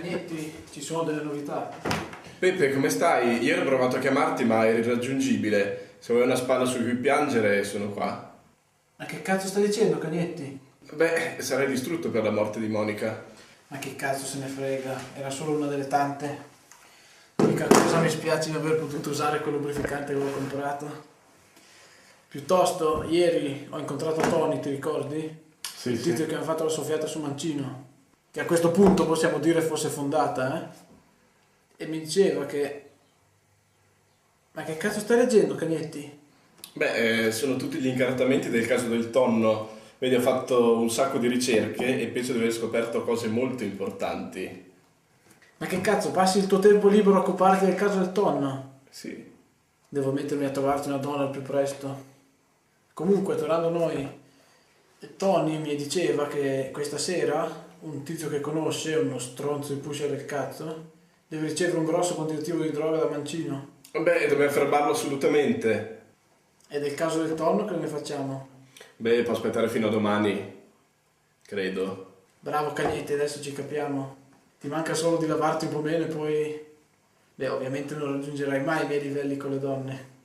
Cagnetti, ci sono delle novità. Peppe, come stai? Ieri ho provato a chiamarti ma eri irraggiungibile. Se vuoi una spalla su cui piangere, sono qua. Ma che cazzo stai dicendo, Cagnetti? Beh, sarei distrutto per la morte di Monica. Ma che cazzo se ne frega, era solo una delle tante. L'unica cosa mi spiace di non aver potuto usare quel lubrificante che avevo comprato. Piuttosto, ieri ho incontrato Tony, ti ricordi? Sì, Il tizio che mi ha fatto la soffiata su Mancino. Che a questo punto possiamo dire fosse fondata, eh? E mi diceva che... Ma che cazzo stai leggendo, Cagnetti? Beh, sono tutti gli incartamenti del caso del tonno. Vedi, ho fatto un sacco di ricerche e penso di aver scoperto cose molto importanti. Ma che cazzo, passi il tuo tempo libero a occuparti del caso del tonno? Sì. Devo mettermi a trovarti una donna al più presto. Comunque, tornando a noi, Tony mi diceva che questa sera un tizio che conosce, uno stronzo di pusher del cazzo, deve ricevere un grosso quantitativo di droga da Mancino. Beh, dobbiamo fermarlo assolutamente. E del caso del tonno che ne facciamo? Beh, può aspettare fino a domani, credo. Bravo Cagnetti, adesso ci capiamo. Ti manca solo di lavarti un po' bene, poi... Beh, ovviamente non raggiungerai mai i miei livelli con le donne.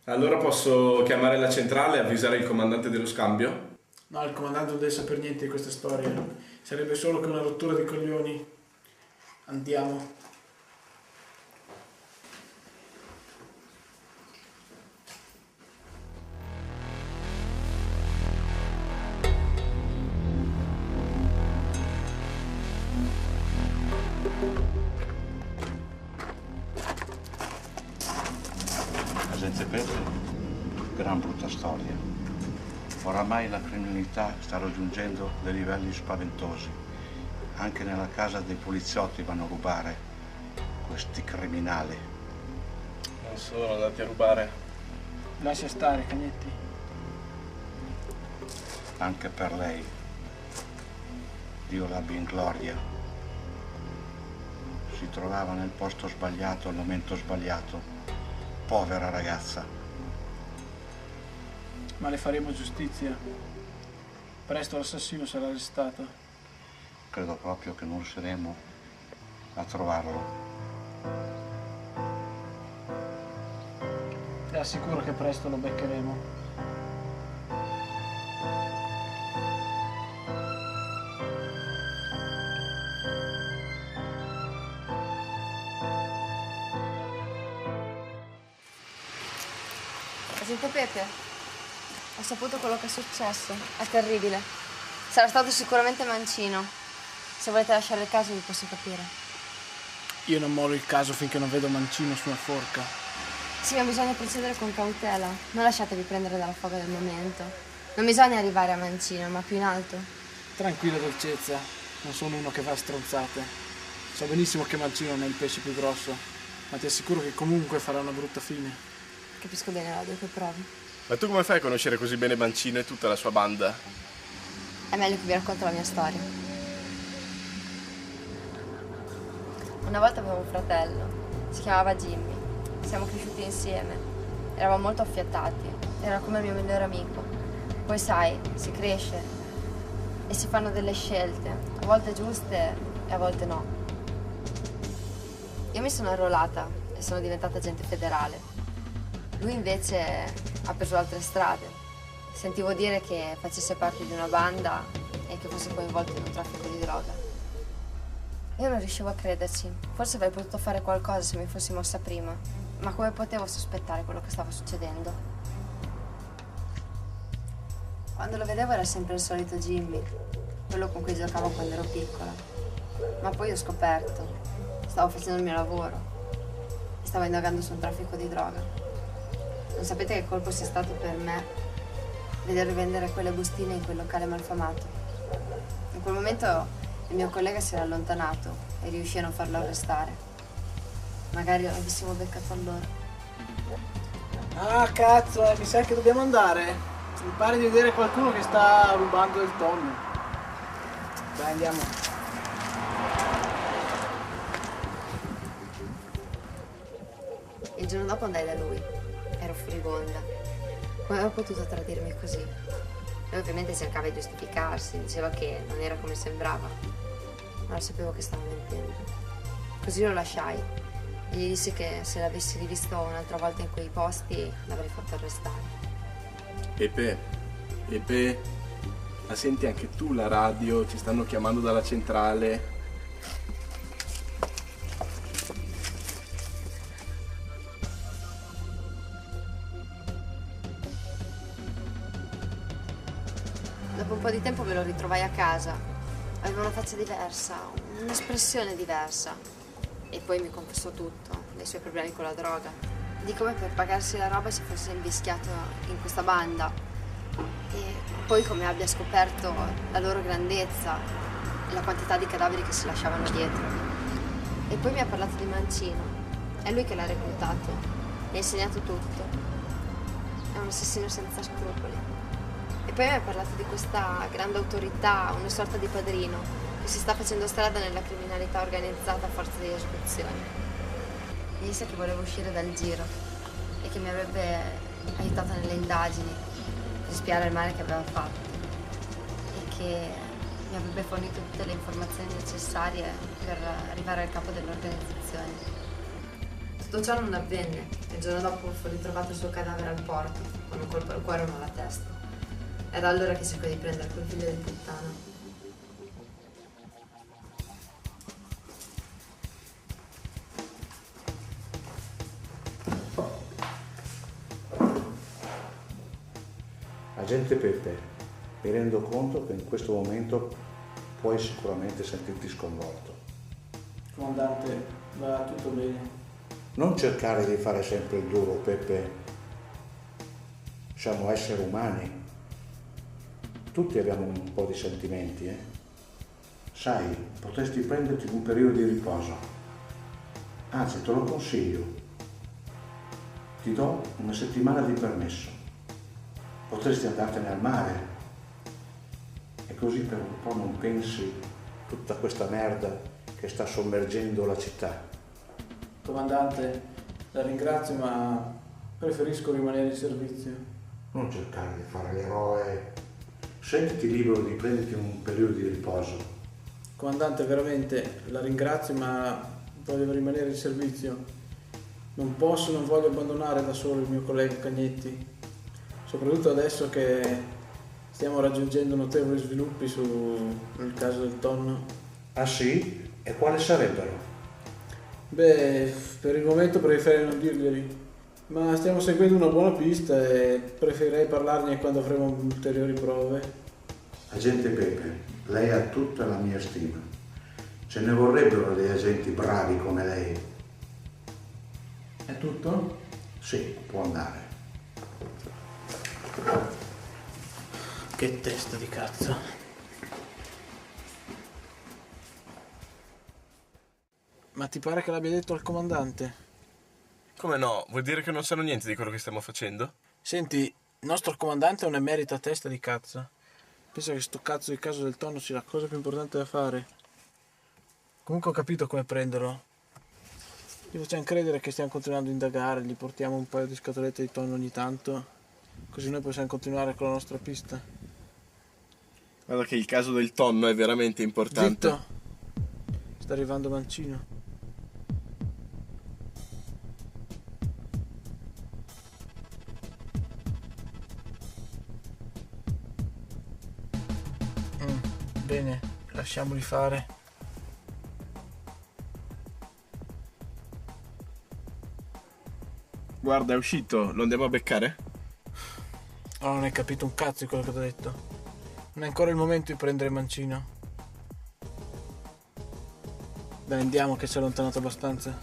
Allora posso chiamare la centrale e avvisare il comandante dello scambio? No, il comandante non deve sapere niente di questa storia. Sarebbe solo che una rottura di coglioni. Andiamo. Agente Pepe, gran brutta storia. Oramai la criminalità sta raggiungendo dei livelli spaventosi. Anche nella casa dei poliziotti vanno a rubare questi criminali. Non sono andati a rubare. Lascia stare, Cagnetti. Anche per lei. Dio l'abbia in gloria. Si trovava nel posto sbagliato al momento sbagliato. Povera ragazza. Ma le faremo giustizia. Presto l'assassino sarà arrestato. Credo proprio che non riusciremo a trovarlo. Ti assicuro che presto lo beccheremo. Agente Pepe, ho saputo quello che è successo. È terribile. Sarà stato sicuramente Mancino. Se volete lasciare il caso vi posso capire. Io non mollo il caso finché non vedo Mancino su una forca. Sì, ma bisogna procedere con cautela. Non lasciatevi prendere dalla foga del momento. Non bisogna arrivare a Mancino, ma più in alto. Tranquilla dolcezza, non sono uno che va a stronzate. So benissimo che Mancino non è il pesce più grosso, ma ti assicuro che comunque farà una brutta fine. Capisco bene l'odio che provi. Ma tu come fai a conoscere così bene Mancino e tutta la sua banda? È meglio che vi racconto la mia storia. Una volta avevo un fratello, si chiamava Jimmy. Siamo cresciuti insieme. Eravamo molto affiatati. Era come il mio migliore amico. Poi sai, si cresce e si fanno delle scelte, a volte giuste e a volte no. Io mi sono arruolata e sono diventata agente federale. Lui invece ha preso altre strade. Sentivo dire che facesse parte di una banda e che fosse coinvolto in un traffico di droga. Io non riuscivo a crederci. Forse avrei potuto fare qualcosa se mi fossi mossa prima. Ma come potevo sospettare quello che stava succedendo? Quando lo vedevo era sempre il solito Jimmy, quello con cui giocavo quando ero piccola. Ma poi ho scoperto, stavo facendo il mio lavoro e stavo indagando su un traffico di droga. Non sapete che colpo sia stato per me vedere vendere quelle bustine in quel locale malfamato. In quel momento il mio collega si era allontanato e riuscì a non farlo arrestare. Magari avessimo beccato allora. Ah cazzo, mi sa che dobbiamo andare. Mi pare di vedere qualcuno che sta rubando del tonno. Dai, andiamo. Il giorno dopo andai da lui. Ero furibonda. Come aveva potuto tradirmi così? Lui ovviamente cercava di giustificarsi, diceva che non era come sembrava. ma lo sapevo che stava mentendo. Così lo lasciai e gli dissi che se l'avessi rivisto un'altra volta in quei posti l'avrei fatto arrestare. Pepe, ma senti anche tu la radio, ci stanno chiamando dalla centrale. Dopo un po' di tempo me lo ritrovai a casa. Aveva una faccia diversa, un'espressione diversa. E poi mi confessò tutto, dei suoi problemi con la droga. Di come per pagarsi la roba si fosse invischiato in questa banda. E poi come abbia scoperto la loro grandezza e la quantità di cadaveri che si lasciavano dietro. E poi mi ha parlato di Mancino. È lui che l'ha reclutato. Mi ha insegnato tutto. È un assassino senza scrupoli. E poi mi ha parlato di questa grande autorità, una sorta di padrino, che si sta facendo strada nella criminalità organizzata a forza di esecuzioni. Mi disse che volevo uscire dal giro e che mi avrebbe aiutato nelle indagini per spiare il male che aveva fatto e che mi avrebbe fornito tutte le informazioni necessarie per arrivare al capo dell'organizzazione. Tutto ciò non avvenne e il giorno dopo fu ritrovato il suo cadavere al porto, con un colpo al cuore e uno alla testa. Era allora che cercò di prendere quel figlio di puttana. Agente Pepe, mi rendo conto che in questo momento puoi sicuramente sentirti sconvolto. Comandante, va tutto bene. Non cercare di fare sempre il duro, Pepe. Siamo esseri umani. Tutti abbiamo un po' di sentimenti, eh? Sai, potresti prenderti un periodo di riposo. Anzi, te lo consiglio. Ti do una settimana di permesso. Potresti andartene al mare. E così per un po' non pensi tutta questa merda che sta sommergendo la città. Comandante, la ringrazio, ma preferisco rimanere in servizio. Non cercare di fare l'eroe. Sentiti libero di prenderti un periodo di riposo. Comandante, veramente la ringrazio, ma voglio rimanere in servizio. Non voglio abbandonare da solo il mio collega Cagnetti, soprattutto adesso che stiamo raggiungendo notevoli sviluppi sul caso del tonno. Ah sì? E quali sarebbero? Beh, per il momento preferirei non dirglieli, ma stiamo seguendo una buona pista e preferirei parlarne quando avremo ulteriori prove. Agente Pepe, lei ha tutta la mia stima. Ce ne vorrebbero dei agenti bravi come lei. È tutto? Sì, può andare. Che testa di cazzo. Ma ti pare che l'abbia detto al comandante? Come no? Vuol dire che non sanno niente di quello che stiamo facendo? Senti, il nostro comandante è un emerita testa di cazzo. Penso che sto cazzo di caso del tonno sia la cosa più importante da fare. Comunque ho capito come prenderlo. Gli facciamo credere che stiamo continuando a indagare, gli portiamo un paio di scatolette di tonno ogni tanto, così noi possiamo continuare con la nostra pista. Guarda che il caso del tonno è veramente importante. Zitto! Sta arrivando Mancino. Bene, lasciamoli fare. Guarda, è uscito, lo andiamo a beccare? Oh, non hai capito un cazzo di quello che ti ho detto. Non è ancora il momento di prendere Mancino. Dai, andiamo che si è allontanato abbastanza.